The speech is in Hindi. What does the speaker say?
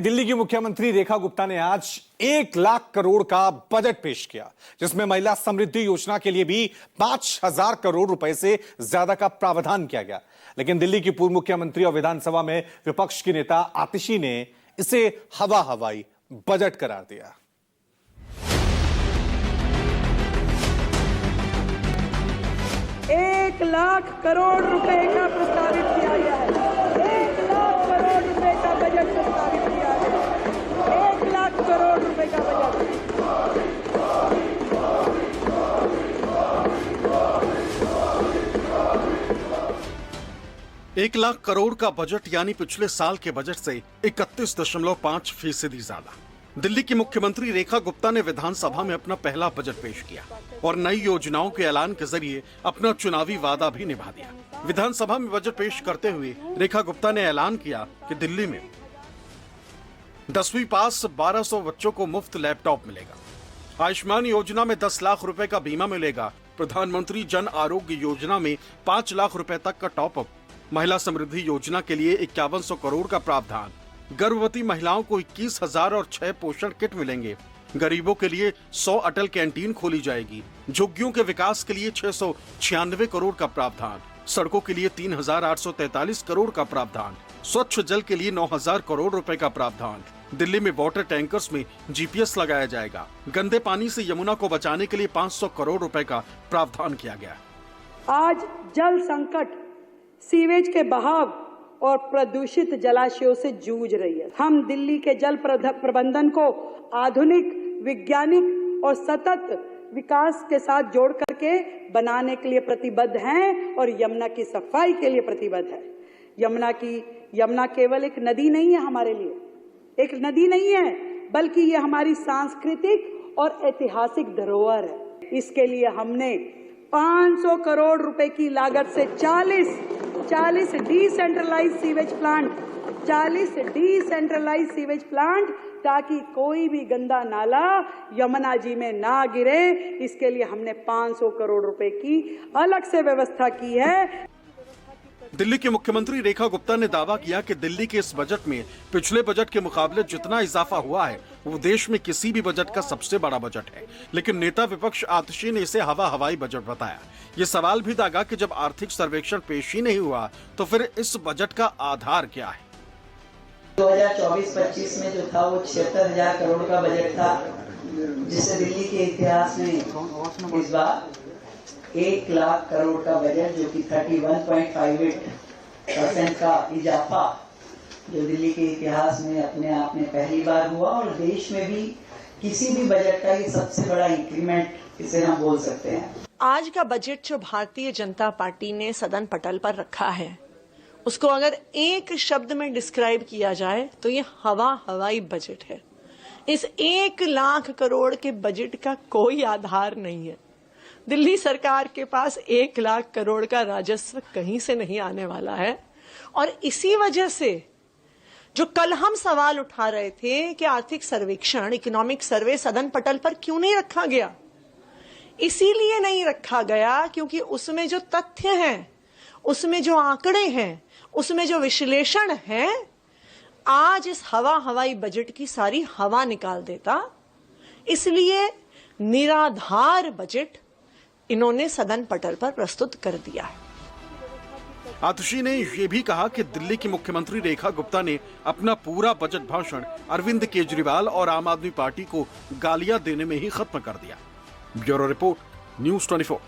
दिल्ली की मुख्यमंत्री रेखा गुप्ता ने आज 1 लाख करोड़ का बजट पेश किया, जिसमें महिला समृद्धि योजना के लिए भी 5,000 करोड़ रुपए से ज्यादा का प्रावधान किया गया। लेकिन दिल्ली की पूर्व मुख्यमंत्री और विधानसभा में विपक्ष की नेता आतिशी ने इसे हवा हवाई बजट करार दिया। एक लाख करोड़ रुपए का प्रस्तावित किया गया है। 1 लाख करोड़ रुपए का बजट प्रस्तावित किया गया है। 1 लाख करोड़ रुपए का बजट। एक लाख करोड़ का बजट यानी पिछले साल के बजट से 31.5% ज्यादा। दिल्ली की मुख्यमंत्री रेखा गुप्ता ने विधानसभा में अपना पहला बजट पेश किया और नई योजनाओं के ऐलान के जरिए अपना चुनावी वादा भी निभा दिया। विधानसभा में बजट पेश करते हुए रेखा गुप्ता ने ऐलान किया कि दिल्ली में 10वीं पास 1200 बच्चों को मुफ्त लैपटॉप मिलेगा। आयुष्मान योजना में 10 लाख रुपए का बीमा मिलेगा। प्रधानमंत्री जन आरोग्य योजना में 5 लाख रुपए तक का टॉपअप। महिला समृद्धि योजना के लिए 5100 करोड़ का प्रावधान। गर्भवती महिलाओं को 21,000 और 6 पोषण किट मिलेंगे। गरीबों के लिए 100 अटल कैंटीन खोली जाएगी। झुग्गियों के विकास के लिए 696 करोड़ का प्रावधान। सड़कों के लिए 3,843 करोड़ का प्रावधान। स्वच्छ जल के लिए 9,000 करोड़ रुपए का प्रावधान। दिल्ली में वाटर टैंकर्स में GPS लगाया जाएगा। गंदे पानी से यमुना को बचाने के लिए 500 करोड़ रुपए का प्रावधान किया गया। आज जल संकट, सीवेज के बहाव और प्रदूषित जलाशयों से जूझ रही है। हम दिल्ली के जल प्रबंधन को आधुनिक, वैज्ञानिक और सतत विकास के साथ जोड़ करके बनाने के लिए प्रतिबद्ध हैं और यमुना की सफाई के लिए प्रतिबद्ध है। यमुना केवल एक नदी नहीं है, हमारे लिए एक नदी नहीं है, बल्कि ये हमारी सांस्कृतिक और ऐतिहासिक धरोहर है। इसके लिए हमने 500 करोड़ रुपए की लागत से 40 decentralize sewage plant, 40 decentralize sewage plant, ताकि कोई भी गंदा नाला यमुना जी में ना गिरे। इसके लिए हमने 500 करोड़ रुपए की अलग से व्यवस्था की है। दिल्ली के मुख्यमंत्री रेखा गुप्ता ने दावा किया कि दिल्ली के इस बजट में पिछले बजट के मुकाबले जितना इजाफा हुआ है वो देश में किसी भी बजट का सबसे बड़ा बजट है। लेकिन नेता विपक्ष आतिशी ने इसे हवा हवाई बजट बताया। ये सवाल भी दागा कि जब आर्थिक सर्वेक्षण पेश ही नहीं हुआ तो फिर इस बजट का आधार क्या है। 2024-25 में जो था वो 76,000 करोड़ का बजट था, जिसे दिल्ली के इतिहास में इस बार 1 लाख करोड़ का बजट, जो कि 31.58% का इजाफा, जो दिल्ली के इतिहास में अपने आप में पहली बार हुआ और देश में भी किसी भी बजट का ये सबसे बड़ा इंक्रीमेंट इसे हम बोल सकते हैं। आज का बजट जो भारतीय जनता पार्टी ने सदन पटल पर रखा है, उसको अगर एक शब्द में डिस्क्राइब किया जाए तो ये हवा हवाई बजट है। इस 1 लाख करोड़ के बजट का कोई आधार नहीं है। दिल्ली सरकार के पास 1 लाख करोड़ का राजस्व कहीं से नहीं आने वाला है। और इसी वजह से जो कल हम सवाल उठा रहे थे कि आर्थिक सर्वेक्षण, इकोनॉमिक सर्वे सदन पटल पर क्यों नहीं रखा गया, इसीलिए नहीं रखा गया क्योंकि उसमें जो तथ्य हैं, उसमें जो आंकड़े हैं, उसमें जो विश्लेषण है, आज इस हवा हवाई बजट की सारी हवा निकाल देता। इसलिए निराधार बजट इन्होंने सदन पटल पर प्रस्तुत कर दिया है। आतिशी ने यह भी कहा कि दिल्ली की मुख्यमंत्री रेखा गुप्ता ने अपना पूरा बजट भाषण अरविंद केजरीवाल और आम आदमी पार्टी को गालियां देने में ही खत्म कर दिया। Bureau report, news 24।